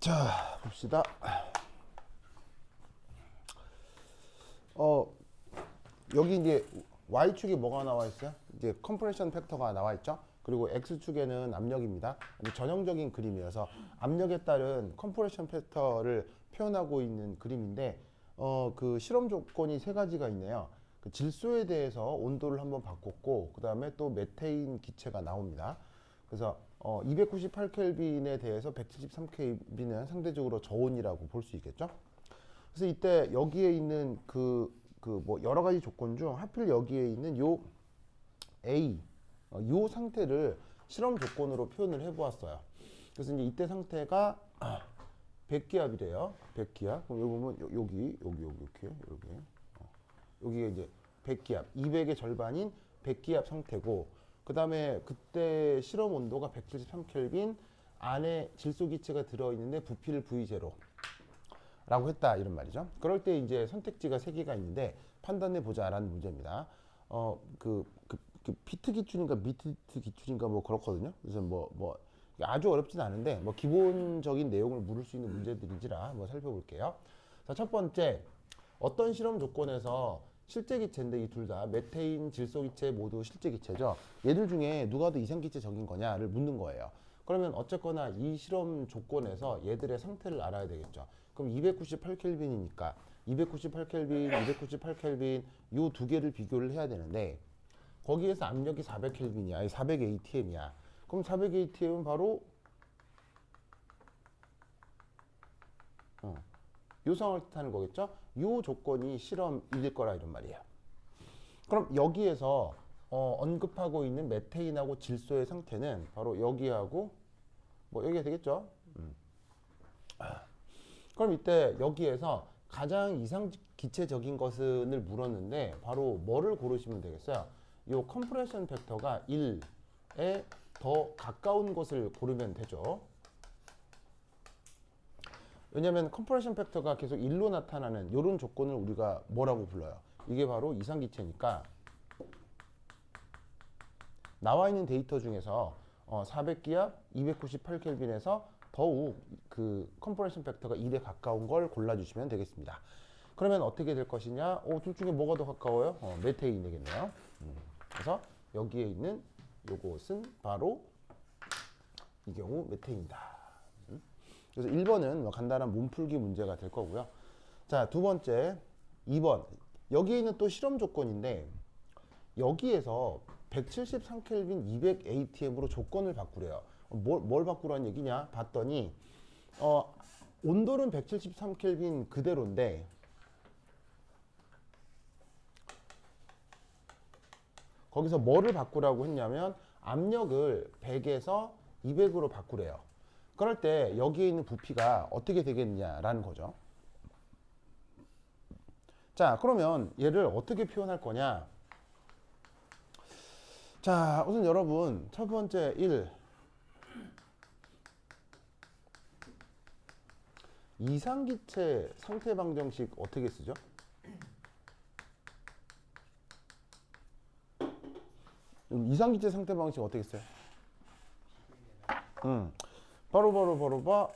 자, 봅시다. 여기 이제 Y축에 뭐가 나와 있어요? 이제 컴프레션 팩터가 나와 있죠? 그리고 X축에는 압력입니다. 전형적인 그림이어서 압력에 따른 컴프레션 팩터를 표현하고 있는 그림인데, 그 실험 조건이 세 가지가 있네요. 그 질소에 대해서 온도를 한번 바꿨고, 그 다음에 또 메테인 기체가 나옵니다. 그래서 298켈빈에 대해서 173켈빈은 상대적으로 저온이라고 볼 수 있겠죠? 그래서 이때 여기에 있는 뭐 여러 가지 조건 중 하필 여기에 있는 요 A, 요 상태를 실험 조건으로 표현을 해 보았어요. 그래서 이제 이때 상태가 100기압이래요. 100기압. 그럼 여기 보면 여기 여기가 이제 100기압, 200의 절반인 100기압 상태고, 그 다음에 그때 실험 온도가 173켈빈, 안에 질소 기체가 들어있는데 부피를 V0 라고 했다, 이런 말이죠. 그럴 때 이제 선택지가 3개가 있는데 판단해 보자라는 문제입니다. 피트 기준인가 미트 기준인가 뭐 그렇거든요. 그래서 뭐 아주 어렵진 않은데 뭐 기본적인 내용을 물을 수 있는 문제들인지라 뭐 살펴볼게요. 자, 첫 번째, 어떤 실험 조건에서 실제 기체인데, 이 둘 다 메테인, 질소 기체 모두 실제 기체죠. 얘들 중에 누가 더 이상 기체적인 거냐를 묻는 거예요. 그러면 어쨌거나 이 실험 조건에서 얘들의 상태를 알아야 되겠죠. 그럼 298켈빈이니까 298켈빈, 298켈빈 요 두 개를 비교를 해야 되는데, 거기에서 압력이 400켈빈이야. 아니 400 ATM이야. 그럼 400 ATM은 바로 요상을 뜻하는 거겠죠? 요 조건이 실험 1일 거라, 이런 말이에요. 그럼 여기에서 언급하고 있는 메테인하고 질소의 상태는 바로 여기하고 뭐 여기가 되겠죠? 그럼 이때 여기에서 가장 이상 기체적인 것을 물었는데 바로 뭐를 고르시면 되겠어요? 요 컴프레션 팩터가 1에 더 가까운 것을 고르면 되죠. 왜냐면 컴프레션 팩터가 계속 1로 나타나는 이런 조건을 우리가 뭐라고 불러요? 이게 바로 이상기체니까 나와 있는 데이터 중에서 400기압, 298켈빈에서 더욱 그 컴프레션 팩터가 1에 가까운 걸 골라주시면 되겠습니다. 그러면 어떻게 될 것이냐? 둘 중에 뭐가 더 가까워요? 메테인 되겠네요. 그래서 여기에 있는 요것은 바로 이 경우 메테인이다. 그래서 1번은 뭐 간단한 몸풀기 문제가 될 거고요. 자, 두 번째 2번. 여기에 있는 또 실험 조건인데, 여기에서 173켈빈 200 ATM으로 조건을 바꾸래요. 뭘 바꾸라는 얘기냐? 봤더니 온도는 173켈빈 그대로인데 거기서 뭐를 바꾸라고 했냐면 압력을 100에서 200으로 바꾸래요. 그럴 때 여기에 있는 부피가 어떻게 되겠냐라는 거죠. 자, 그러면 얘를 어떻게 표현할 거냐? 자, 우선 여러분 첫 번째 1, 이상기체 상태 방정식 어떻게 쓰죠? 이상기체 상태 방정식 어떻게 써요? 바로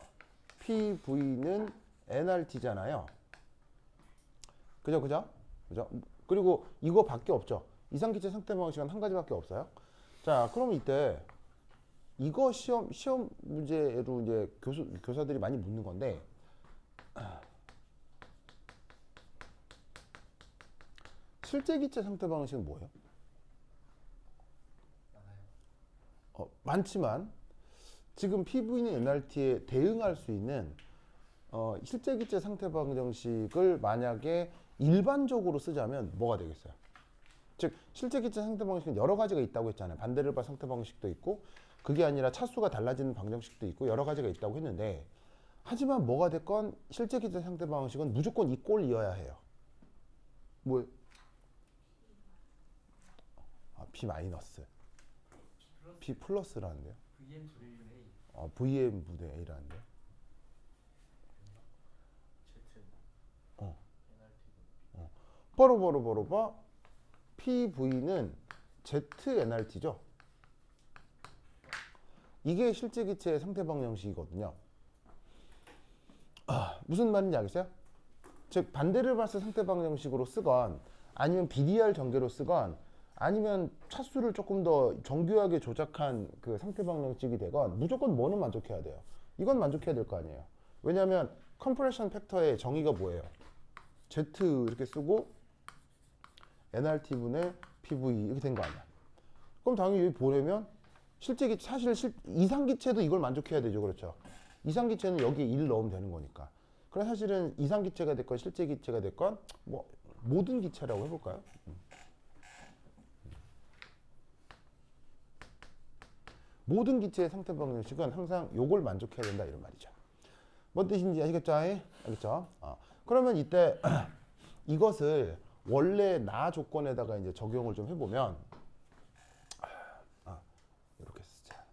PV는 nRT잖아요. 그죠? 그리고 이거밖에 없죠. 이상기체 상태 방정식은 한 가지밖에 없어요. 자, 그럼 이때 이거 시험 문제로 이제 교사들이 많이 묻는 건데, 실제 기체 상태 방정식은 뭐예요? 많지만 지금 PV는 nRT에 대응할 수 있는 실제 기체 상태 방정식을 만약에 일반적으로 쓰자면 뭐가 되겠어요? 즉 실제 기체 상태 방정식은 여러 가지가 있다고 했잖아요. 반대르바 상태 방정식도 있고, 그게 아니라 차수가 달라지는 방정식도 있고, 여러 가지가 있다고 했는데, 하지만 뭐가 됐건 실제 기체 상태 방정식은 무조건 이 꼴이어야 해요. 뭐 B 마이너스, B 플러스라는데요. VM 조리는 A, VM 분의 A라는데요. Z, NRT. 바로 PV는 ZNRT죠. 이게 실제 기체의 상태 방정식이거든요. 무슨 말인지 알겠어요? 즉 반대를 봤을 상태 방정식으로 쓰건 아니면 BDR 전개로 쓰건 아니면 차수를 조금 더 정교하게 조작한 그 상태 방정식이 되건 무조건 뭐는 만족해야 돼요. 이건 만족해야 될 거 아니에요. 왜냐하면 컴프레션 팩터의 정의가 뭐예요? Z 이렇게 쓰고 nRT 분의 PV 이렇게 된 거 아니야. 그럼 당연히 여기 보려면 사실 이상기체도 이걸 만족해야 되죠. 그렇죠? 이상기체는 여기에 1 넣으면 되는 거니까. 그럼 사실은 이상기체가 됐건 실제기체가 됐건 뭐 모든 기체라고 해볼까요? 모든 기체의 상태 방정식은 항상 요걸 만족해야 된다 이런 말이죠. 뭔 뜻인지 아시겠죠? 알겠죠? 그러면 이때 이것을 원래 나 조건에다가 이제 적용을 좀 해보면 이렇게 쓰자.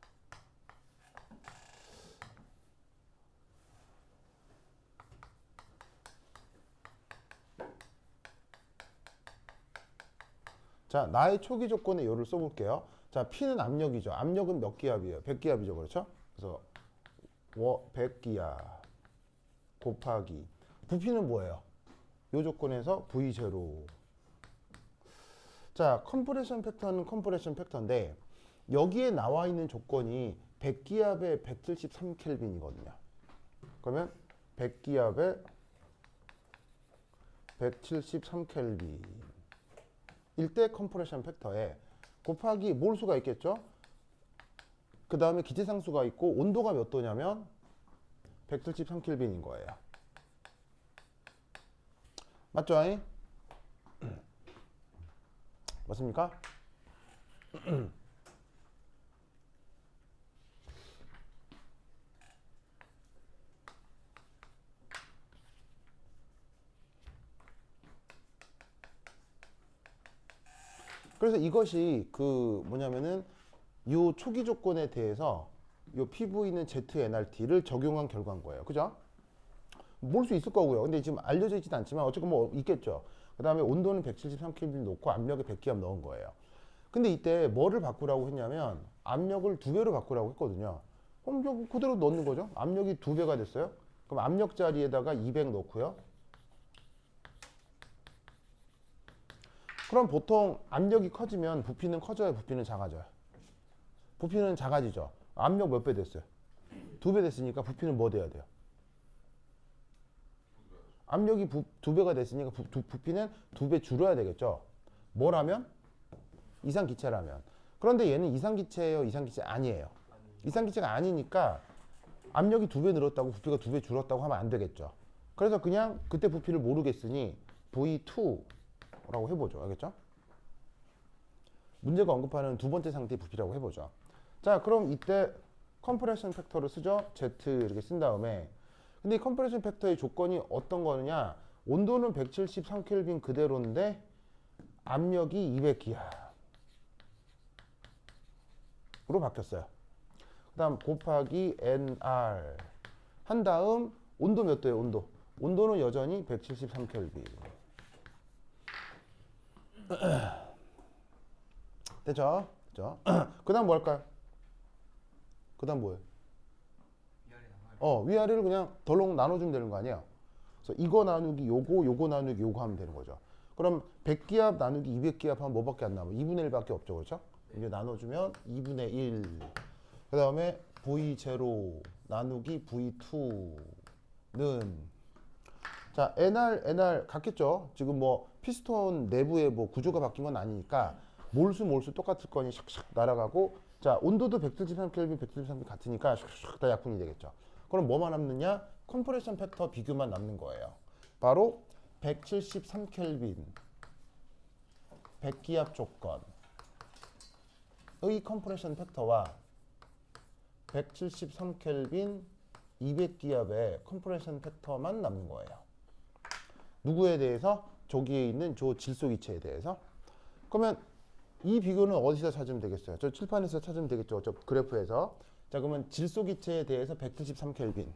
자, 나의 초기 조건에 요를 써볼게요. 자, P는 압력이죠. 압력은 몇 기압이에요? 100기압이죠. 그렇죠? 그래서 100기압 곱하기 부피는 뭐예요? 요 조건에서 V0. 자, 컴프레션 팩터는 컴프레션 팩터인데 여기에 나와 있는 조건이 100기압에 173켈빈이거든요. 그러면 100기압에 173켈빈 일대 컴프레션 팩터에 곱하기 몰수가 있겠죠? 그 다음에 기체상수가 있고 온도가 몇 도냐면 173켈빈인 거예요. 맞죠? 맞습니까? 그래서 이것이 그 뭐냐면은 요 초기 조건에 대해서 요 PV는 ZNRT를 적용한 결과인 거예요. 그죠? 몰 수 있을 거고요. 근데 지금 알려져 있지는 않지만 어쨌건 뭐 있겠죠. 그 다음에 온도는 173K 놓고 압력에 100기압 넣은 거예요. 근데 이때 뭐를 바꾸라고 했냐면 압력을 2배로 바꾸라고 했거든요. 그럼 그대로 넣는 거죠. 압력이 2배가 됐어요. 그럼 압력 자리에다가 200 넣고요. 그럼 보통 압력이 커지면 부피는 커져요, 부피는 작아져요? 부피는 작아지죠. 압력 몇 배 됐어요? 2배 됐으니까 부피는 뭐 돼야 돼요? 압력이 2배가 됐으니까 부피는 2배 줄여야 되겠죠. 뭐라면? 이상기체라면. 그런데 얘는 이상기체예요, 이상기체 아니에요? 이상기체가 아니니까 압력이 2배 늘었다고 부피가 2배 줄었다고 하면 안 되겠죠. 그래서 그냥 그때 부피를 모르겠으니 V2라고 해보죠. 알겠죠? 문제가 언급하는 두 번째 상태의 부피라고 해보죠. 자, 그럼 이때 컴프레션 팩터를 쓰죠. Z 이렇게 쓴 다음에 근데 이 컴프레션 팩터의 조건이 어떤 거느냐? 온도는 173켈빈 그대로인데 압력이 200기압으로 바뀌었어요. 그 다음 곱하기 NR 한 다음 온도 몇 도예요? 온도는 여전히 173켈빈. 됐죠? 그 다음 뭐 할까요? 그 다음 뭐예요? 위아래를 그냥 덜렁 나눠주면 되는 거 아니에요? 그래서 이거 나누기 요거 나누기 요거 하면 되는 거죠. 그럼 100기압 나누기 200기압 하면 뭐밖에 안 남아요? 2분의 1밖에 없죠. 그렇죠? 이제 나눠주면 2분의 1. 그 다음에 V0 나누기 V2는 자, NR 같겠죠? 지금 뭐 피스톤 내부의 뭐 구조가 바뀐 건 아니니까 몰수 똑같을 거니 샥샥 날아가고 자, 온도도 173켈빈, 173켈빈 같으니까 샥샥 다 약분이 되겠죠. 그럼 뭐만 남느냐? 컴프레션 팩터 비교만 남는 거예요. 바로 173켈빈 100기압 조건의 컴프레션 팩터와 173켈빈 200기압의 컴프레션 팩터만 남는 거예요. 누구에 대해서? 저기에 있는 저 질소기체에 대해서. 그러면 이 비교는 어디서 찾으면 되겠어요? 저 칠판에서 찾으면 되겠죠. 저 그래프에서. 자, 그러면 질소기체에 대해서 173켈빈.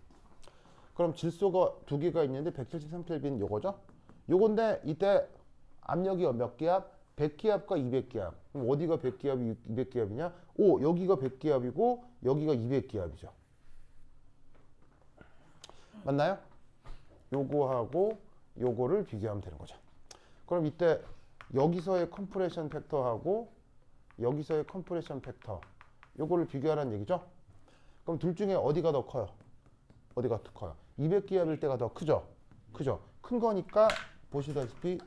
그럼 질소가 두 개가 있는데 173켈빈 요거죠? 요건데 이때 압력이 몇 기압? 100기압과 200기압. 그럼 어디가 100기압이 200기압이냐? 여기가 100기압이고 여기가 200기압이죠. 맞나요? 요거하고 요거를 비교하면 되는 거죠. 그럼 이때 여기서의 컴프레션 팩터하고 여기서의 컴프레션 팩터 요거를 비교하라는 얘기죠. 그럼 둘 중에 어디가 더 커요? 어디가 더 커요? 200기압일 때가 더 크죠? 크죠? 큰 거니까 보시다시피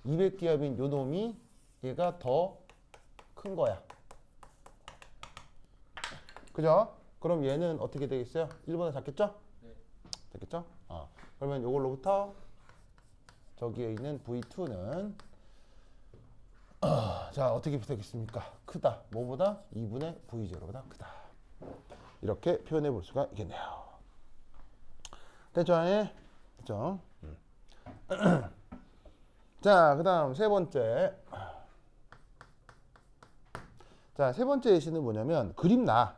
200기압인 요 놈이 얘가 더 큰 거야. 그죠? 그럼 얘는 어떻게 되겠어요? 1보다 작겠죠? 네. 됐겠죠? 그러면 이걸로부터 저기에 있는 V2는 자 어떻게 되겠습니까? 크다. 뭐보다? 2분의 V0보다 크다. 이렇게 표현해 볼 수가 있겠네요. 됐죠? 됐죠? 자, 그 다음 세 번째. 자, 세 번째 예시는 뭐냐면 그림 나.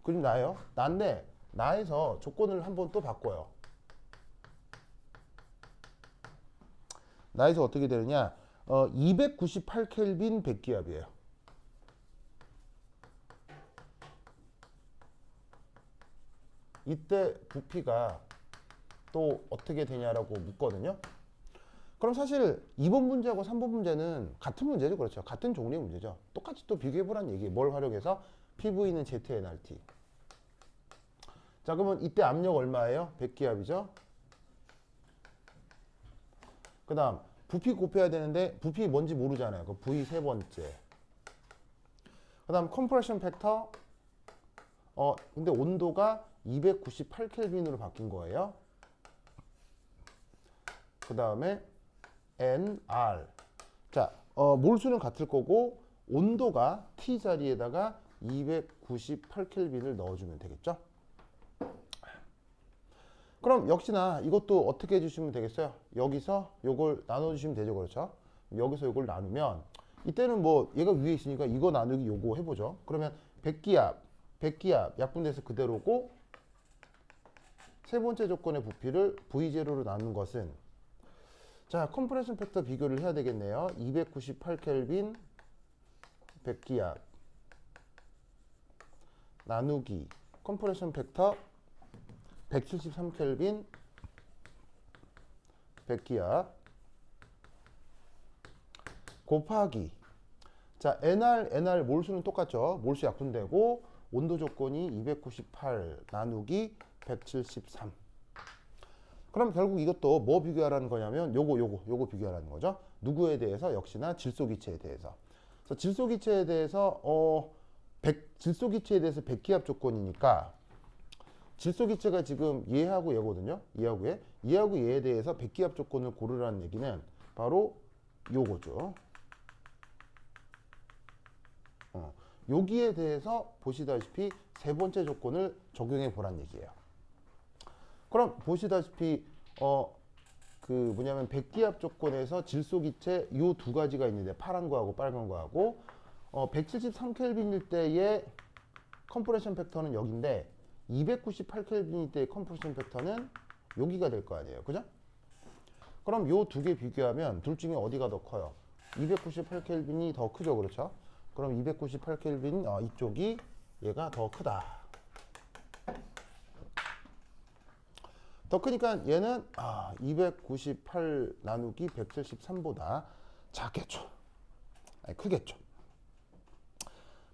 그림 나요. 나인데 나에서 조건을 한번 또 바꿔요. 나에서 어떻게 되느냐? 298켈빈 100기압이에요. 이때 부피가 또 어떻게 되냐라고 묻거든요. 그럼 사실 2번 문제하고 3번 문제는 같은 문제죠. 그렇죠. 같은 종류의 문제죠. 똑같이 또 비교해보라는 얘기예요. 뭘 활용해서? PV는 ZNRT. 자, 그러면 이때 압력 얼마예요? 100기압이죠. 그 다음 부피 곱해야 되는데 부피 뭔지 모르잖아요. 그 V 세 번째. 그 다음 컴프레션 팩터. 근데 온도가 298켈빈으로 바뀐 거예요. 그 다음에 NR. 자, 몰수는 같을 거고 온도가 T 자리에다가 298켈빈을 넣어주면 되겠죠. 그럼 역시나 이것도 어떻게 해주시면 되겠어요? 여기서 요걸 나눠주시면 되죠. 그렇죠? 여기서 요걸 나누면 이때는 뭐 얘가 위에 있으니까 이거 나누기 요거 해보죠. 그러면 100기압 약분돼서 그대로고 세 번째 조건의 부피를 V0로 나눈 것은 자, 컴프레션 팩터 비교를 해야 되겠네요. 298켈빈 100기압 나누기 컴프레션 팩터 173켈빈 100기압 곱하기 자, NR 몰수는 똑같죠. 몰수 약분되고 온도 조건이 298 나누기 173. 그럼 결국 이것도 뭐 비교하라는 거냐면 요거 비교하라는 거죠. 누구에 대해서? 역시나 질소기체에 대해서. 그래서 질소기체에 대해서 질소기체에 대해서 100기압 조건이니까 질소기체가 지금 얘하고 얘거든요. 얘하고 얘에 대해서 100기압 조건을 고르라는 얘기는 바로 요거죠. 여기에 대해서 보시다시피 세 번째 조건을 적용해 보란 얘기예요. 그럼 보시다시피 뭐냐면 100기압 조건에서 질소기체 요 두 가지가 있는데 파란 거하고 빨간 거하고 173켈빈일 때의 컴프레션 팩터는 여기인데 298켈빈일 때의 컴프레션 팩터는 여기가 될 거 아니에요. 그죠? 그럼 요 두 개 비교하면 둘 중에 어디가 더 커요? 298켈빈이 더 크죠. 그렇죠? 그럼 298켈빈 이쪽이 얘가 더 크다. 더 크니까 얘는 298 나누기 173보다 작겠죠. 아니, 크겠죠.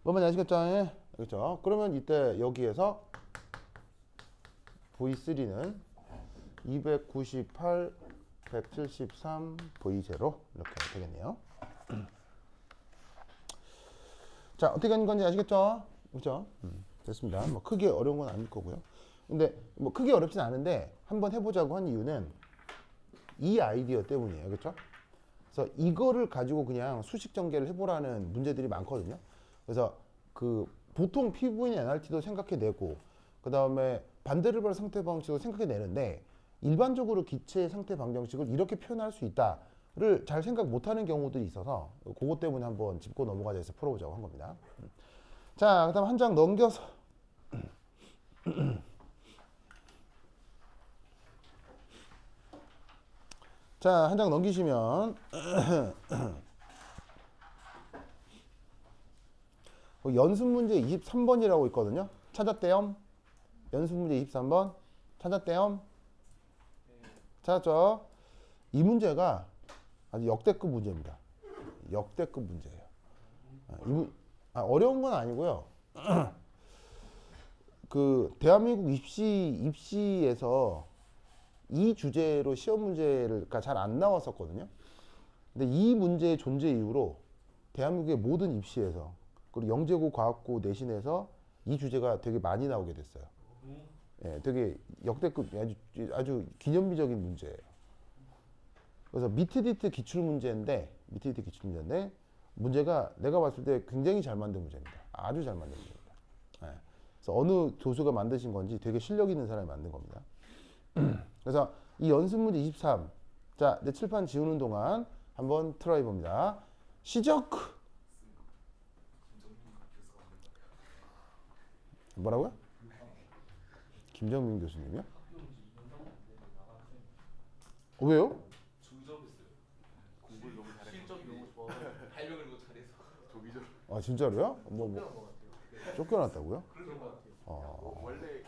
뭔 말인지 아시겠죠? 그렇죠? 그러면 이때 여기에서 V3는 298 173 V0 이렇게 되겠네요. 자, 어떻게 하는 건지 아시겠죠? 그렇죠? 됐습니다. 뭐 크게 어려운 건 아닐 거고요. 근데 뭐 크게 어렵진 않은데 한번 해보자고 한 이유는 이 아이디어 때문이에요. 그렇죠? 그래서 이거를 가지고 그냥 수식 전개를 해보라는 문제들이 많거든요. 그래서 그 보통 PV는 NRT도 생각해내고 그 다음에 반대르발 상태 방식도 생각해내는데 일반적으로 기체의 상태 방정식을 이렇게 표현할 수 있다를 잘 생각 못하는 경우들이 있어서 그것 때문에 한번 짚고 넘어가자 해서 풀어보자고 한 겁니다. 자, 그 다음 한 장 넘겨서 자, 한 장 넘기시면 연습 문제 23번이라고 있거든요. 찾았대요? 연습 문제 23번 찾았대요? 찾았죠? 이 문제가 아주 역대급 문제입니다. 역대급 문제예요. 어려운 건 아니고요. 그 대한민국 입시에서 이 주제로 시험 문제를 잘 안 나왔었거든요. 근데 이 문제의 존재 이후로 대한민국의 모든 입시에서 그리고 영재고, 과학고, 내신에서 이 주제가 되게 많이 나오게 됐어요. 예, 되게 역대급 아주 기념비적인 문제예요. 그래서 미트디트 기출 문제인데 문제가 내가 봤을 때 굉장히 잘 만든 문제입니다. 아주 잘 만든 문제입니다. 예. 그래서 어느 교수가 만드신 건지 되게 실력 있는 사람이 만든 겁니다. 그래서 이 연습 문제 23. 자, 내 칠판 지우는 동안 한번 트라이 봅니다. 시작. 뭐라고요? 김정민 교수님이요? 왜요? 중점했어요. 공부를 너무 잘해서. 실적이 너무 좋아서 발명을 너무 잘해서. 조기적. 아 진짜로요? 뭐 쫓겨났다고요? 그런 것 같아요. 어, 원래